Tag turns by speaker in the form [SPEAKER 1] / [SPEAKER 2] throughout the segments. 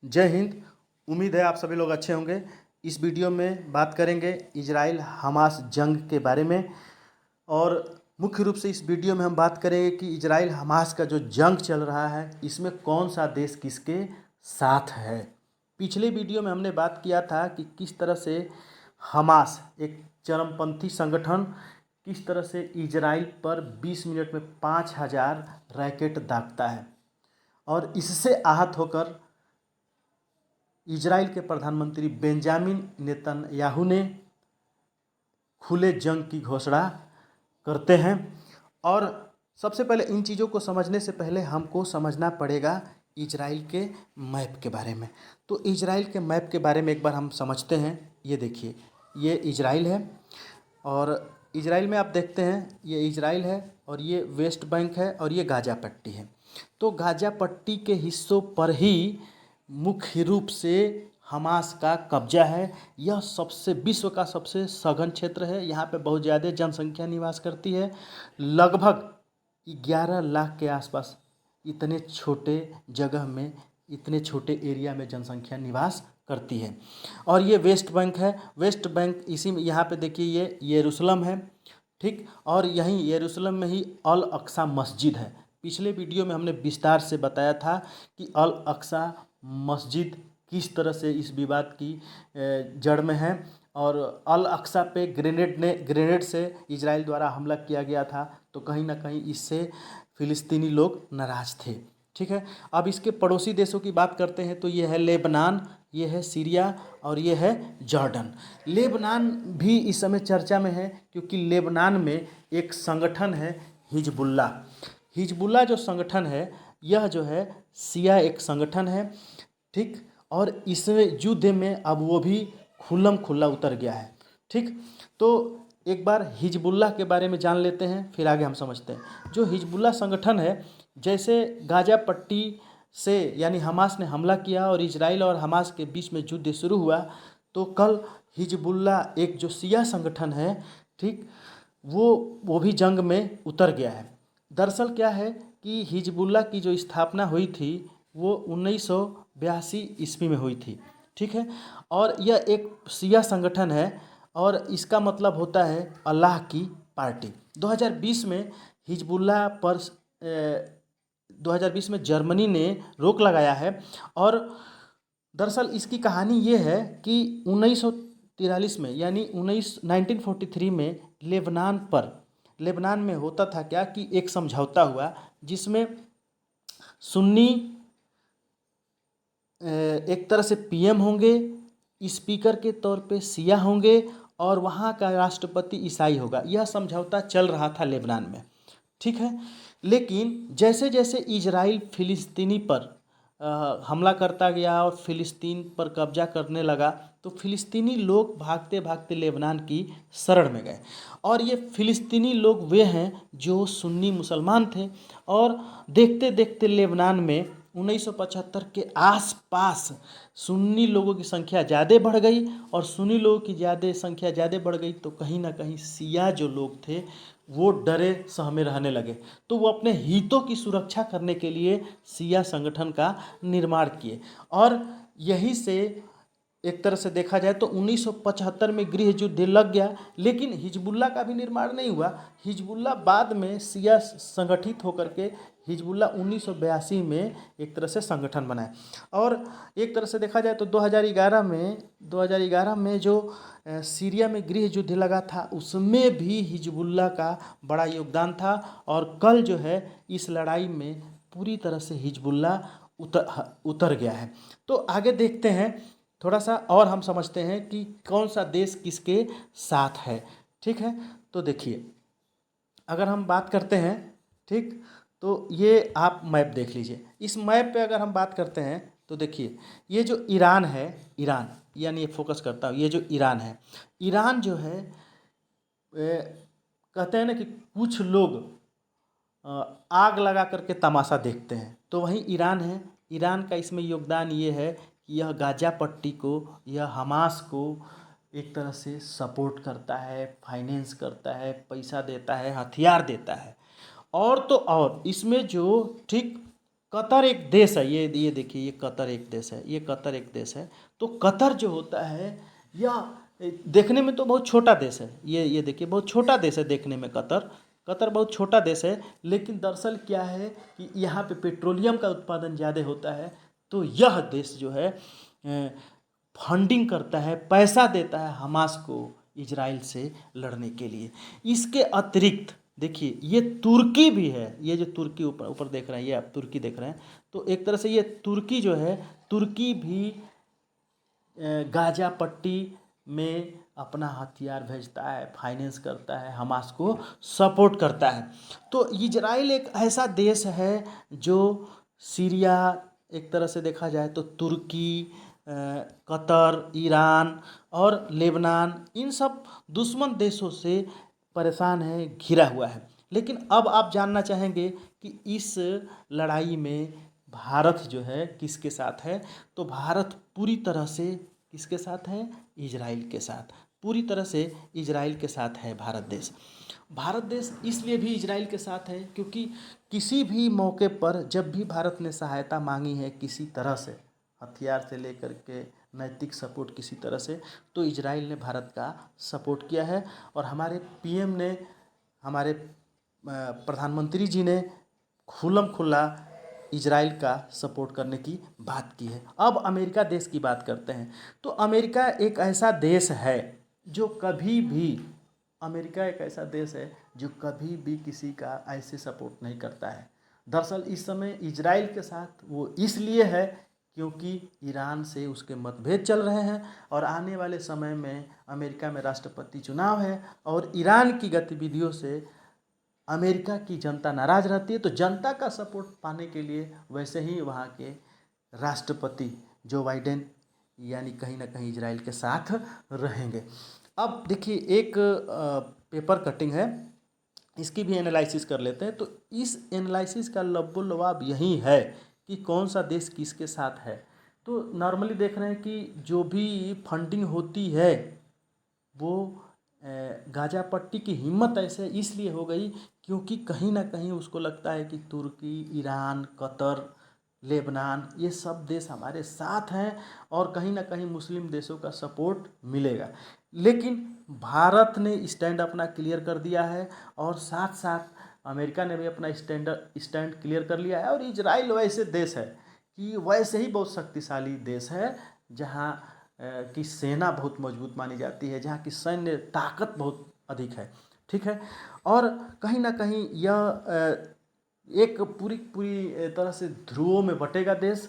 [SPEAKER 1] जय हिंद। उम्मीद है आप सभी लोग अच्छे होंगे। इस वीडियो में बात करेंगे इजराइल हमास जंग के बारे में। और मुख्य रूप से इस वीडियो में हम बात करेंगे कि इजराइल हमास का जो जंग चल रहा है इसमें कौन सा देश किसके साथ है। पिछले वीडियो में हमने बात किया था कि किस तरह से हमास एक चरमपंथी संगठन किस तरह से इजराइल पर 20 मिनट में 5000 रैकेट दागता है और इससे आहत होकर इजराइल के प्रधानमंत्री बेंजामिन नेतन्याहू ने खुले जंग की घोषणा करते हैं। और सबसे पहले इन चीज़ों को समझने से पहले हमको समझना पड़ेगा इजराइल के मैप के बारे में। तो इजराइल के मैप के बारे में एक बार हम समझते हैं। ये देखिए, ये इजराइल है और इजराइल में आप देखते हैं ये इजराइल है और ये वेस्ट बैंक है और ये गाज़ा पट्टी है। तो गाज़ा पट्टी के हिस्सों पर ही मुख्य रूप से हमास का कब्जा है। यह सबसे विश्व का सबसे सघन क्षेत्र है। यहाँ पे बहुत ज़्यादा जनसंख्या निवास करती है। लगभग 11 लाख के आसपास इतने छोटे जगह में, इतने छोटे एरिया में जनसंख्या निवास करती है। और ये वेस्ट बैंक है। वेस्ट बैंक इसी में, यहाँ पे देखिए ये यरूशलेम है, ठीक। और यहीं यरूशलेम में ही अल अक्सा मस्जिद है। पिछले वीडियो में हमने विस्तार से बताया था कि अल अक्सा मस्जिद किस तरह से इस विवाद की जड़ में है और अल अक्सा पे ग्रेनेड से इजराइल द्वारा हमला किया गया था। तो कहीं ना कहीं इससे फ़िलिस्तीनी लोग नाराज़ थे, ठीक है। अब इसके पड़ोसी देशों की बात करते हैं तो ये है लेबनान, ये है सीरिया और ये है जॉर्डन। लेबनान भी इस समय चर्चा में है क्योंकि लेबनान में एक संगठन है हिजबुल्ला। हिजबुल्ला जो संगठन है यह जो है शिया एक संगठन है, ठीक। और इस युद्ध में अब वो भी खुल्लम खुल्ला उतर गया है, ठीक। तो एक बार हिजबुल्ला के बारे में जान लेते हैं, फिर आगे हम समझते हैं। जो हिजबुल्ला संगठन है, जैसे गाज़ा पट्टी से यानी हमास ने हमला किया और इजराइल और हमास के बीच में युद्ध शुरू हुआ, तो कल हिजबुल्ला एक जो शिया संगठन है, ठीक, वो भी जंग में उतर गया है। दरअसल क्या है कि हिजबुल्ला की जो स्थापना हुई थी वो 1982 ईस्वी में हुई थी, ठीक है। और यह एक शिया संगठन है और इसका मतलब होता है अल्लाह की पार्टी। 2020 में हिजबुल्ला पर 2020 में जर्मनी ने रोक लगाया है। और दरअसल इसकी कहानी ये है कि 1943 में यानी 1943 में लेबनान में होता था क्या कि एक समझौता हुआ जिसमें सुन्नी एक तरह से पीएम होंगे, स्पीकर के तौर पे शिया होंगे और वहाँ का राष्ट्रपति ईसाई होगा। यह समझौता चल रहा था लेबनान में, ठीक है। लेकिन जैसे जैसे इजराइल फ़िलिस्तीनी पर हमला करता गया और फ़िलिस्तीन पर कब्जा करने लगा, तो फ़िलिस्तीनी लोग भागते भागते लेबनान की शरण में गए। और ये फ़िलिस्तीनी लोग वे हैं जो सुन्नी मुसलमान थे। और देखते देखते लेबनान में 1975 के आसपास सुन्नी लोगों की संख्या ज़्यादा बढ़ गई और सुन्नी लोगों की संख्या ज़्यादा बढ़ गई तो कहीं ना कहीं शिया जो लोग थे वो डरे सहमे रहने लगे। तो वो अपने हितों की सुरक्षा करने के लिए शिया संगठन का निर्माण किए। और यहीं से एक तरह से देखा जाए तो 1975 में गृह युद्ध लग गया, लेकिन हिजबुल्ला का भी निर्माण नहीं हुआ। हिजबुल्ला बाद में शिया संगठित होकर के हिजबुल्ला 1982 में एक तरह से संगठन बनाए। और एक तरह से देखा जाए तो 2011 में जो सीरिया में गृह युद्ध लगा था उसमें भी हिजबुल्ला का बड़ा योगदान था। और कल जो है इस लड़ाई में पूरी तरह से हिजबुल्ला उतर गया है। तो आगे देखते हैं, थोड़ा सा और हम समझते हैं कि कौन सा देश किसके साथ है, ठीक है। तो देखिए, अगर हम बात करते हैं, ठीक, तो ये आप मैप देख लीजिए। इस मैप पे अगर हम बात करते हैं तो देखिए ये जो ईरान है, ईरान यानी ये फोकस करता हूँ, ये जो ईरान है, ईरान जो है कहते हैं ना कि कुछ लोग आग लगा करके तमाशा देखते हैं, तो वहीं ईरान है। ईरान का इसमें योगदान ये है कि यह गाज़ा पट्टी को, यह हमास को एक तरह से सपोर्ट करता है, फाइनेंस करता है, पैसा देता है, हथियार देता है। और तो और इसमें जो, ठीक, कतर एक देश है, ये देखिए, ये कतर एक देश है, ये कतर एक देश है। तो कतर जो होता है, यह देखने में तो बहुत छोटा देश है, ये देखिए बहुत छोटा देश है देखने में कतर। कतर बहुत छोटा देश है, लेकिन दरअसल क्या है कि यहाँ पे पेट्रोलियम का उत्पादन ज़्यादा होता है। तो यह देश जो है फंडिंग करता है, पैसा देता है हमास को इजराइल से लड़ने के लिए। इसके अतिरिक्त देखिए ये तुर्की भी है, ये जो तुर्की ऊपर ऊपर देख रहे हैं, ये आप तुर्की देख रहे हैं, तो एक तरह से ये तुर्की जो है, तुर्की भी गाजा पट्टी में अपना हथियार भेजता है, फाइनेंस करता है, हमास को सपोर्ट करता है। तो इजराइल एक ऐसा देश है जो सीरिया, एक तरह से देखा जाए तो तुर्की, कतर, ईरान और लेबनान, इन सब दुश्मन देशों से परेशान है, घिरा हुआ है। लेकिन अब आप जानना चाहेंगे कि इस लड़ाई में भारत जो है किसके साथ है। तो भारत पूरी तरह से किसके साथ है? इजराइल के साथ, पूरी तरह से इजराइल के साथ है भारत देश। भारत देश इसलिए भी इजराइल के साथ है क्योंकि किसी भी मौके पर जब भी भारत ने सहायता मांगी है किसी तरह से, हथियार से लेकर के नैतिक सपोर्ट किसी तरह से, तो इजराइल ने भारत का सपोर्ट किया है। और हमारे पीएम ने, हमारे प्रधानमंत्री जी ने खुल्लम खुल्ला इजराइल का सपोर्ट करने की बात की है। अब अमेरिका देश की बात करते हैं। तो अमेरिका एक ऐसा देश है जो कभी भी, अमेरिका एक ऐसा देश है जो कभी भी किसी का ऐसे सपोर्ट नहीं करता है। दरअसल इस समय इजराइल के साथ वो इसलिए है क्योंकि ईरान से उसके मतभेद चल रहे हैं और आने वाले समय में अमेरिका में राष्ट्रपति चुनाव है और ईरान की गतिविधियों से अमेरिका की जनता नाराज़ रहती है। तो जनता का सपोर्ट पाने के लिए वैसे ही वहाँ के राष्ट्रपति जो बाइडेन यानी कहीं ना कहीं इजराइल के साथ रहेंगे। अब देखिए एक पेपर कटिंग है, इसकी भी एनालिसिस कर लेते हैं। तो इस एनालिसिस का लब्बो-लुबाब यही है कि कौन सा देश किसके साथ है। तो नॉर्मली देख रहे हैं कि जो भी फंडिंग होती है वो गाजा पट्टी की हिम्मत ऐसे इसलिए हो गई क्योंकि कहीं ना कहीं उसको लगता है कि तुर्की, ईरान, कतर, लेबनान, ये सब देश हमारे साथ हैं और कहीं ना कहीं मुस्लिम देशों का सपोर्ट मिलेगा। लेकिन भारत ने स्टैंड अपना क्लियर कर दिया है और साथ साथ अमेरिका ने भी अपना स्टैंड क्लियर कर लिया है। और इजराइल वैसे देश है कि वैसे ही बहुत शक्तिशाली देश है जहाँ की सेना बहुत मजबूत मानी जाती है, जहाँ की सैन्य ताकत बहुत अधिक है। ठीक है, और कहीं ना कहीं यह एक पूरी पूरी तरह से ध्रुवों में बटेगा देश।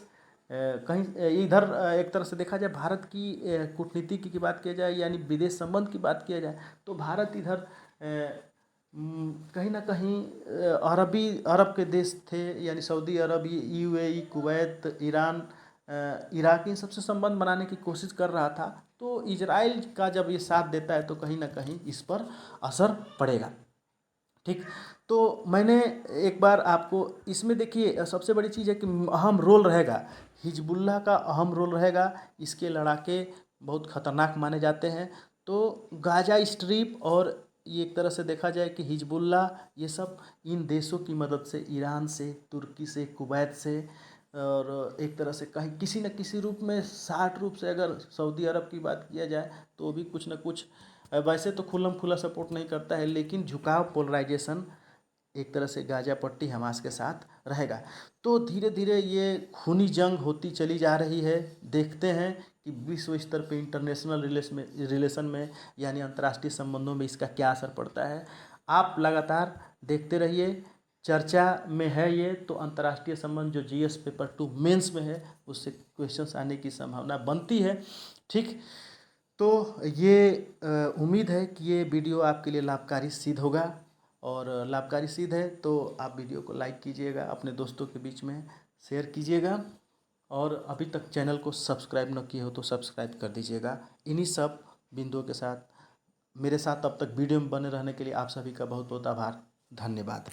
[SPEAKER 1] कहीं इधर एक तरह से देखा जाए भारत की कूटनीति की बात किया जाए यानी विदेश संबंध की बात किया जाए तो भारत इधर कहीं ना कहीं अरब के देश थे यानी सऊदी अरब, यूएई, कुवैत, ईरान, इराक, इन सबसे संबंध बनाने की कोशिश कर रहा था। तो इजराइल का जब ये साथ देता है तो कहीं ना कहीं इस पर असर पड़ेगा। ठीक, तो मैंने एक बार आपको इसमें देखिए सबसे बड़ी चीज़ है कि अहम रोल रहेगा, हिजबुल्लाह का अहम रोल रहेगा। इसके लड़ाके बहुत ख़तरनाक माने जाते हैं। तो गाजा स्ट्रिप और ये एक तरह से देखा जाए कि हिजबुल्लाह, ये सब इन देशों की मदद से, ईरान से, तुर्की से, कुवैत से, और एक तरह से कहीं किसी न किसी रूप में शार्ट रूप से अगर सऊदी अरब की बात किया जाए तो भी कुछ न कुछ, वैसे तो खुल्लम खुल्ला सपोर्ट नहीं करता है लेकिन झुकाव, पोलराइजेशन एक तरह से गाजा पट्टी हमास के साथ रहेगा। तो धीरे धीरे ये खूनी जंग होती चली जा रही है। देखते हैं कि विश्व स्तर पे इंटरनेशनल रिलेशन में यानी अंतर्राष्ट्रीय संबंधों में इसका क्या असर पड़ता है। आप लगातार देखते रहिए, चर्चा में है ये। तो अंतर्राष्ट्रीय संबंध जो जीएस पेपर 2 मेंस में है उससे क्वेश्चंस आने की संभावना बनती है। ठीक, तो ये उम्मीद है कि ये वीडियो आपके लिए लाभकारी सिद्ध होगा और लाभकारी सिद्ध है तो आप वीडियो को लाइक कीजिएगा, अपने दोस्तों के बीच में शेयर कीजिएगा और अभी तक चैनल को सब्सक्राइब न किए हो तो सब्सक्राइब कर दीजिएगा। इन्हीं सब बिंदुओं के साथ मेरे साथ अब तक वीडियो में बने रहने के लिए आप सभी का बहुत बहुत आभार, धन्यवाद।